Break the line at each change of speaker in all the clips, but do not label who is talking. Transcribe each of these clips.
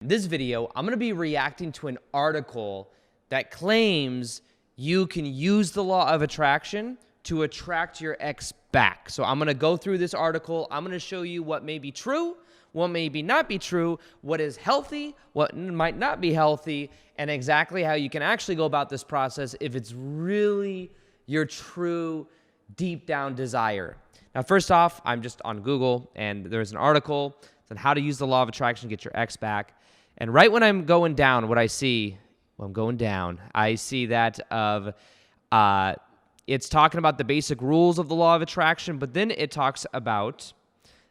In this video, I'm going to be reacting to an article that claims you can use the law of attraction to attract your ex back. So I'm going to go through this article. I'm going to show you what may be true, what may not be true, what is healthy, what might not be healthy, and exactly how you can actually go about this process if it's really your true deep down desire. Now, first off, I'm just on Google, and there's an article on how to use the law of attraction to get your ex back. And right when I'm going down, I see that it's talking about the basic rules of the law of attraction, but then it talks about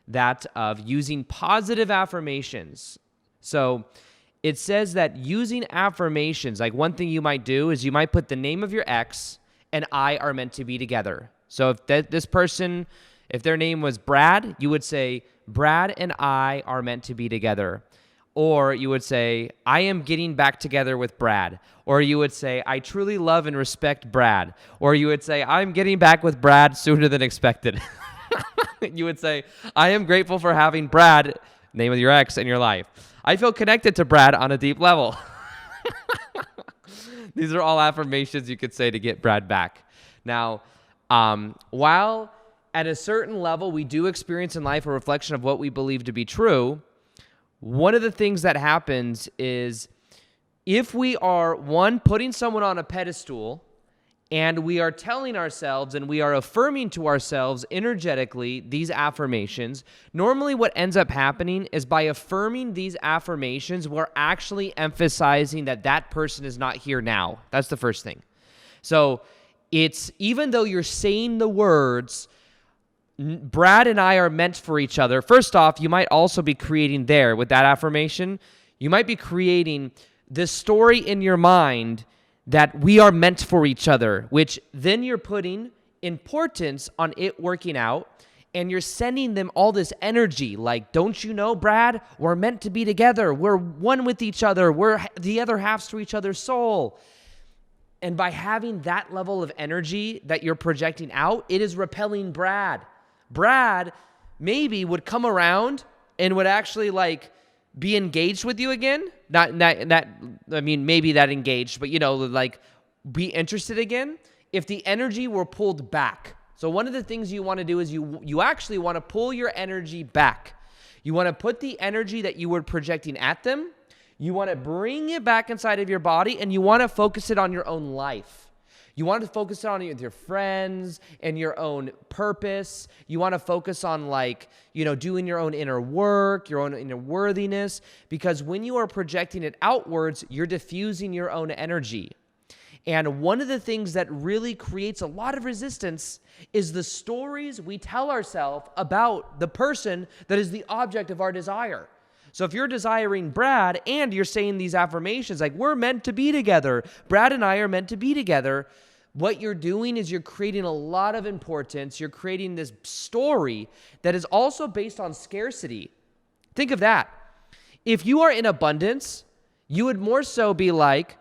that of using positive affirmations. So it says that using affirmations, like one thing you might do is you might put the name of your ex and I are meant to be together. So if this person, if their name was Brad, you would say, Brad and I are meant to be together. Or you would say, I am getting back together with Brad. Or you would say, I truly love and respect Brad. Or you would say, I'm getting back with Brad sooner than expected. You would say, I am grateful for having Brad, name of your ex, in your life. I feel connected to Brad on a deep level. These are all affirmations you could say to get Brad back. Now, while at a certain level we do experience in life a reflection of what we believe to be true, one of the things that happens is if we are, one, putting someone on a pedestal and we are telling ourselves and we are affirming to ourselves energetically these affirmations, normally what ends up happening is by affirming these affirmations, we're actually emphasizing that that person is not here now. That's the first thing. So it's, even though you're saying the words, Brad and I are meant for each other. First off, you might also be creating there with that affirmation, you might be creating this story in your mind that we are meant for each other, which then you're putting importance on it working out and you're sending them all this energy like, don't you know, Brad, we're meant to be together. We're one with each other. We're the other halves to each other's soul. And by having that level of energy that you're projecting out, it is repelling Brad. Brad maybe would come around and would actually like be engaged with you again. Maybe that engaged, but like be interested again if the energy were pulled back. So one of the things you want to do is you actually want to pull your energy back. You want to put the energy that you were projecting at them, you want to bring it back inside of your body, and you want to focus it on your own life. You want to focus on it with your friends and your own purpose. You want to focus on doing your own inner work, your own inner worthiness, because when you are projecting it outwards, you're diffusing your own energy. And one of the things that really creates a lot of resistance is the stories we tell ourselves about the person that is the object of our desire. So if you're desiring Brad and you're saying these affirmations like, we're meant to be together, Brad and I are meant to be together, what you're doing is you're creating a lot of importance. You're creating this story that is also based on scarcity. Think of that. If you are in abundance, you would more so be like,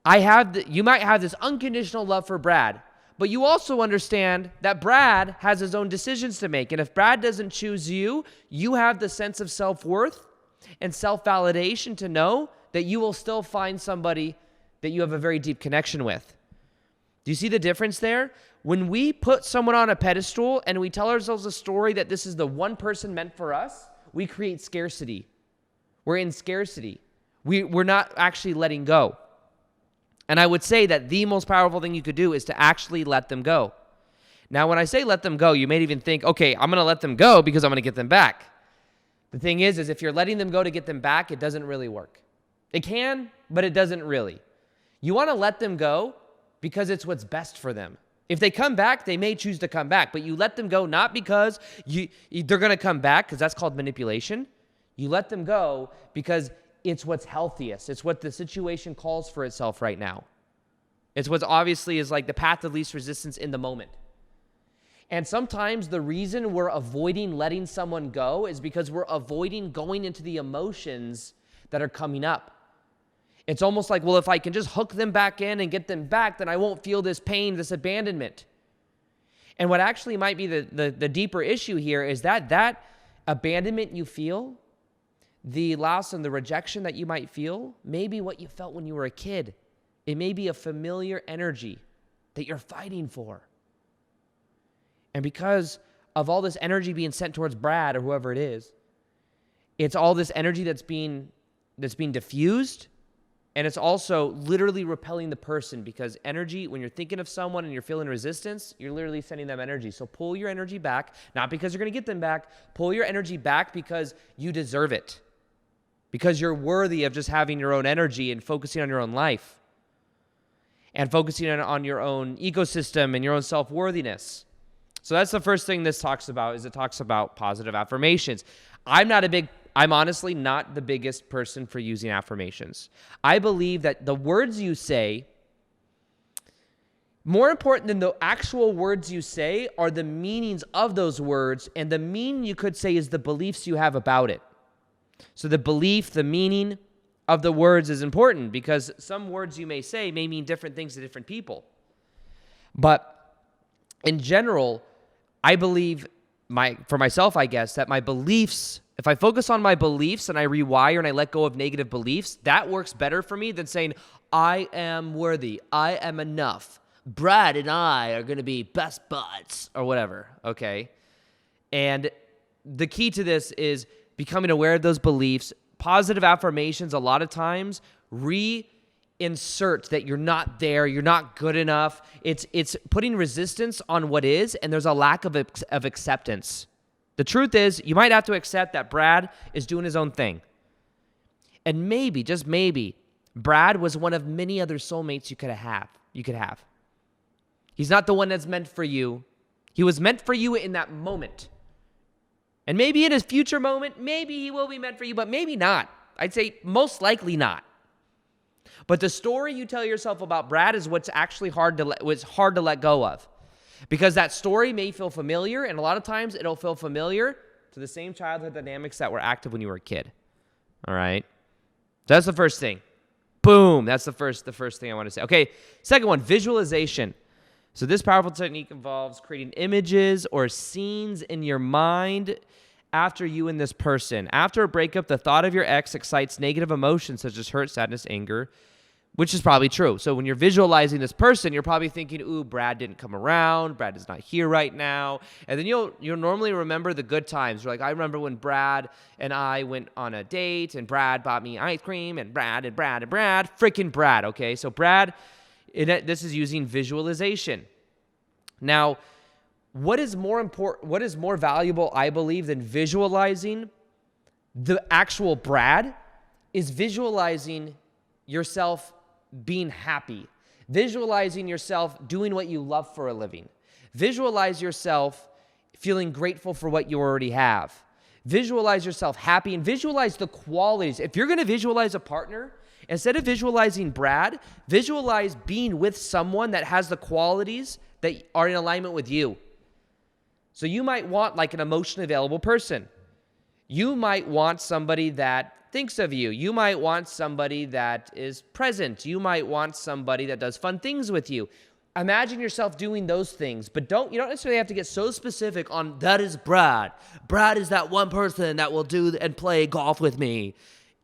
you might have this unconditional love for Brad, but you also understand that Brad has his own decisions to make. And if Brad doesn't choose you, you have the sense of self-worth and self-validation to know that you will still find somebody that you have a very deep connection with. Do you see the difference there? When we put someone on a pedestal and we tell ourselves a story that this is the one person meant for us, we create scarcity. We're in scarcity. We're not actually letting go. And I would say that the most powerful thing you could do is to actually let them go. Now, when I say let them go, you may even think, okay, I'm going to let them go because I'm going to get them back. The thing is if you're letting them go to get them back, it doesn't really work. It can, but it doesn't really. You want to let them go because it's what's best for them. If they come back, they may choose to come back, but you let them go not because they're going to come back, because that's called manipulation. You let them go because it's what's healthiest. It's what the situation calls for itself right now. It's what obviously is like the path of least resistance in the moment. And sometimes the reason we're avoiding letting someone go is because we're avoiding going into the emotions that are coming up. It's almost like, well, if I can just hook them back in and get them back, then I won't feel this pain, this abandonment. And what actually might be the deeper issue here is that abandonment you feel, the loss and the rejection that you might feel may be what you felt when you were a kid. It may be a familiar energy that you're fighting for. And because of all this energy being sent towards Brad or whoever it is, it's all this energy that's being diffused, and it's also literally repelling the person, because energy, when you're thinking of someone and you're feeling resistance, you're literally sending them energy. So pull your energy back, not because you're going to get them back. Pull your energy back because you deserve it, because you're worthy of just having your own energy and focusing on your own life and focusing on your own ecosystem and your own self-worthiness. So that's the first thing this talks about, is it talks about positive affirmations. I'm honestly not the biggest person for using affirmations. I believe that the words you say, more important than the actual words you say, are the meanings of those words, and the meaning, you could say, is the beliefs you have about it. So the belief, the meaning of the words is important, because some words you may say may mean different things to different people. But in general, I believe, for myself, I guess, that my beliefs, if I focus on my beliefs and I rewire and I let go of negative beliefs, that works better for me than saying, I am worthy, I am enough, Brad and I are going to be best buds, or whatever, okay? And the key to this is becoming aware of those beliefs. Positive affirmations, a lot of times, reinsert that you're not there, you're not good enough. It's putting resistance on what is, and there's a lack of acceptance. The truth is, you might have to accept that Brad is doing his own thing. And maybe, just maybe, Brad was one of many other soulmates you could have. He's not the one that's meant for you. He was meant for you in that moment. And maybe in his future moment, maybe he will be meant for you, but maybe not. I'd say most likely not. But the story you tell yourself about Brad is what's actually hard to let go of. Because that story may feel familiar, and a lot of times it'll feel familiar to the same childhood dynamics that were active when you were a kid. All right? So that's the first thing. Boom. That's the first thing I want to say. Okay, second one, visualization. So this powerful technique involves creating images or scenes in your mind after you and this person. After a breakup, the thought of your ex excites negative emotions such as hurt, sadness, anger, which is probably true. So when you're visualizing this person, you're probably thinking, ooh, Brad didn't come around. Brad is not here right now. And then you'll normally remember the good times. You're like, I remember when Brad and I went on a date, and Brad bought me ice cream, and Brad, freaking Brad, okay? So Brad, this is using visualization. Now, what is more valuable, I believe, than visualizing the actual Brad is visualizing yourself being happy. Visualizing yourself doing what you love for a living. Visualize yourself feeling grateful for what you already have. Visualize yourself happy, and visualize the qualities. If you're going to visualize a partner, instead of visualizing Brad, visualize being with someone that has the qualities that are in alignment with you. So you might want like an emotionally available person. You might want somebody that thinks of you. You might want somebody that is present. You might want somebody that does fun things with you. Imagine yourself doing those things, but you don't necessarily have to get so specific on that is Brad. Brad is that one person that will do and play golf with me.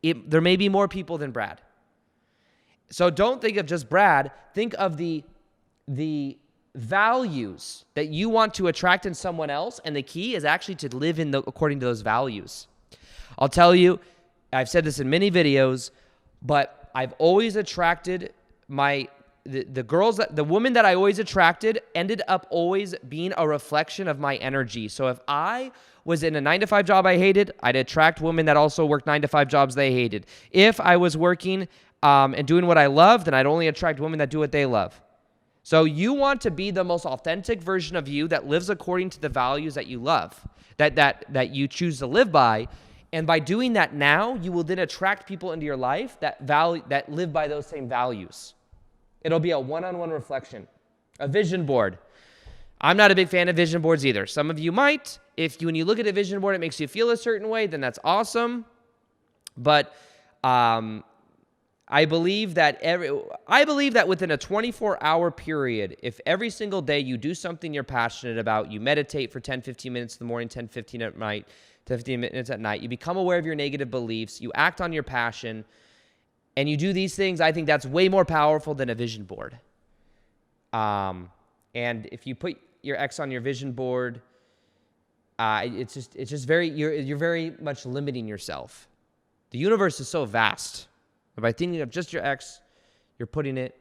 There may be more people than Brad. So don't think of just Brad. Think of the values that you want to attract in someone else, and the key is actually to live according to those values. I'll tell you, I've said this in many videos, but I've always attracted the woman that I always attracted ended up always being a reflection of my energy. So if I was in a 9-to-5 job I hated, I'd attract women that also worked 9-to-5 jobs they hated. If I was working and doing what I loved, then I'd only attract women that do what they love. So you want to be the most authentic version of you that lives according to the values that you love, that you choose to live by. And by doing that now, you will then attract people into your life that live by those same values. It'll be a one-on-one reflection, a vision board. I'm not a big fan of vision boards either. Some of you might. When you look at a vision board, it makes you feel a certain way, then that's awesome. But I believe that within a 24-hour period, if every single day you do something you're passionate about, you meditate for 10, 15 minutes in the morning, 10, 15 at night, to 15 minutes at night. You become aware of your negative beliefs. You act on your passion. And you do these things. I think that's way more powerful than a vision board. And if you put your ex on your vision board, it's just very, you're very much limiting yourself. The universe is so vast. By thinking of just your ex, you're putting it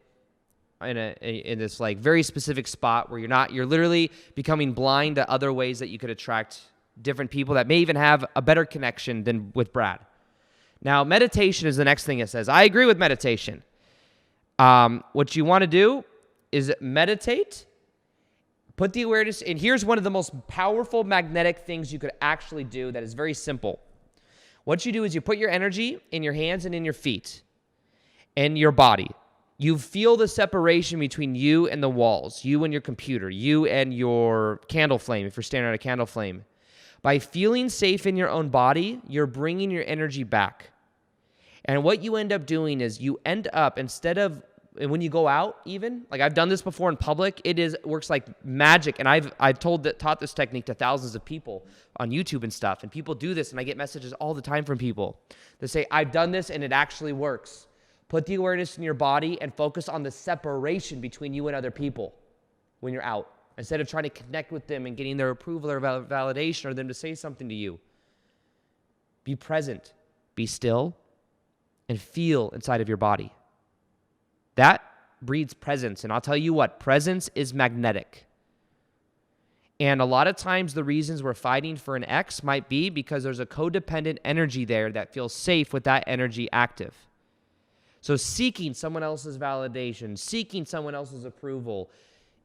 in this like very specific spot where you're literally becoming blind to other ways that you could attract different people that may even have a better connection than with Brad. Now, meditation is the next thing it says. I agree with meditation. What you want to do is meditate, put the awareness, and here's one of the most powerful magnetic things you could actually do that is very simple. What you do is you put your energy in your hands and in your feet and your body. You feel the separation between you and the walls, you and your computer, you and your candle flame, if you're staring at a candle flame. By feeling safe in your own body, you're bringing your energy back. And what you end up doing is you end up, instead of, and when you go out even, like I've done this before in public, works like magic. And I've taught this technique to thousands of people on YouTube and stuff. And people do this, and I get messages all the time from people that say, I've done this and it actually works. Put the awareness in your body and focus on the separation between you and other people when you're out. Instead of trying to connect with them and getting their approval or validation or them to say something to you. Be present, be still, and feel inside of your body. That breeds presence. And I'll tell you what, presence is magnetic. And a lot of times the reasons we're fighting for an ex might be because there's a codependent energy there that feels safe with that energy active. So seeking someone else's validation, seeking someone else's approval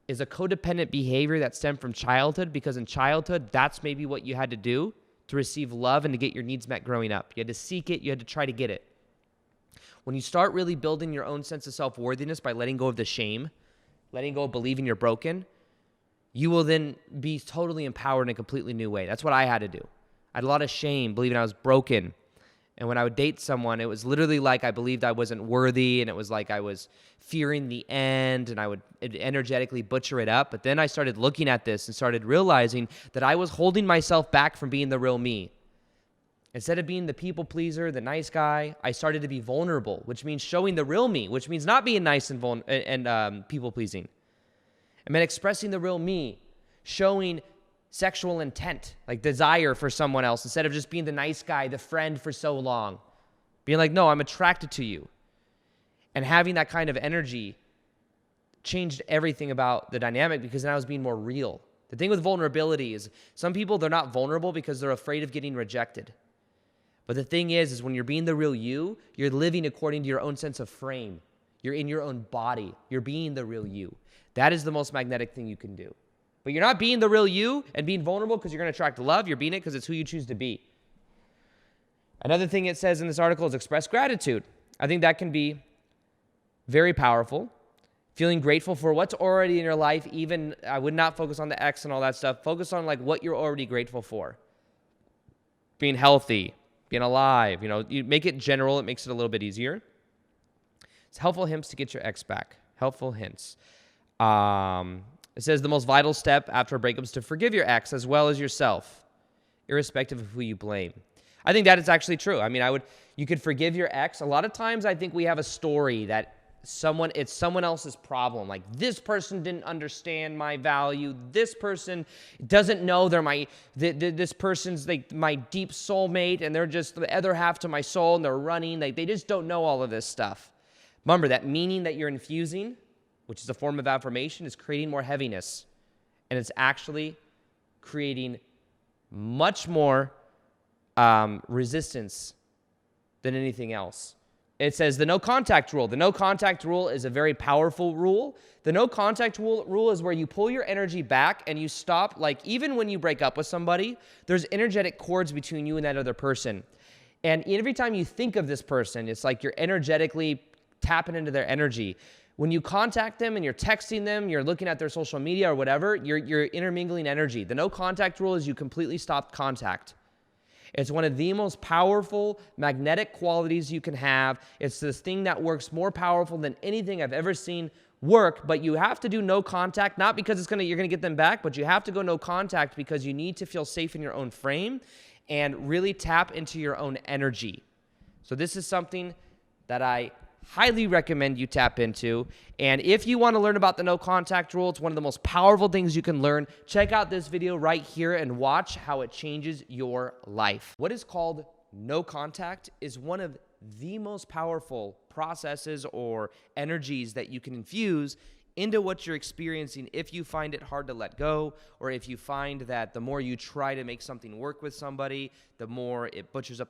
is a codependent behavior that stemmed from childhood, because in childhood, that's maybe what you had to do to receive love and to get your needs met growing up. You had to seek it. You had to try to get it. When you start really building your own sense of self-worthiness by letting go of the shame, letting go of believing you're broken, you will then be totally empowered in a completely new way. That's what I had to do. I had a lot of shame, believing I was broken. And when I would date someone, it was literally like I believed I wasn't worthy, and it was like I was fearing the end, and I would energetically butcher it up. But then I started looking at this and started realizing that I was holding myself back from being the real me. Instead of being the people pleaser, the nice guy, I started to be vulnerable, which means showing the real me, which means not being nice and people pleasing. It meant expressing the real me, showing sexual intent, like desire for someone else, instead of just being the nice guy, the friend for so long. Being like, no, I'm attracted to you. And having that kind of energy changed everything about the dynamic, because then I was being more real. The thing with vulnerability is some people, they're not vulnerable because they're afraid of getting rejected. But the thing is when you're being the real you, you're living according to your own sense of frame. You're in your own body. You're being the real you. That is the most magnetic thing you can do. But you're not being the real you and being vulnerable because you're going to attract love. You're being it because it's who you choose to be. Another thing it says in this article is express gratitude. I think that can be very powerful. Feeling grateful for what's already in your life. Even I would not focus on the ex and all that stuff. Focus on like what you're already grateful for. Being healthy, being alive. You make it general. It makes it a little bit easier. It's helpful hints to get your ex back. Helpful hints. It says the most vital step after a breakup is to forgive your ex as well as yourself, irrespective of who you blame. I think that is actually true. I mean, you could forgive your ex. A lot of times I think we have a story that it's someone else's problem. Like, this person didn't understand my value. This person doesn't know this person's like my deep soulmate, and they're just the other half to my soul, and they're running. Like, they just don't know all of this stuff. Remember, that meaning that you're infusing, which is a form of affirmation, is creating more heaviness. And it's actually creating much more resistance than anything else. It says the no contact rule. The no contact rule is a very powerful rule. The no contact rule is where you pull your energy back and you stop. Like, even when you break up with somebody, there's energetic cords between you and that other person. And every time you think of this person, it's like you're energetically tapping into their energy. When you contact them and you're texting them, you're looking at their social media or whatever, you're intermingling energy. The no contact rule is you completely stop contact. It's one of the most powerful magnetic qualities you can have. It's this thing that works more powerful than anything I've ever seen work, but you have to do no contact, not because you're going to get them back, but you have to go no contact because you need to feel safe in your own frame. and really tap into your own energy. So this is something that I highly recommend you tap into. And if you want to learn about the no contact rule, it's one of the most powerful things you can learn. Check out this video right here and watch how it changes your life. What is called no contact is one of the most powerful processes or energies that you can infuse into what you're experiencing if you find it hard to let go, or if you find that the more you try to make something work with somebody, the more it butchers up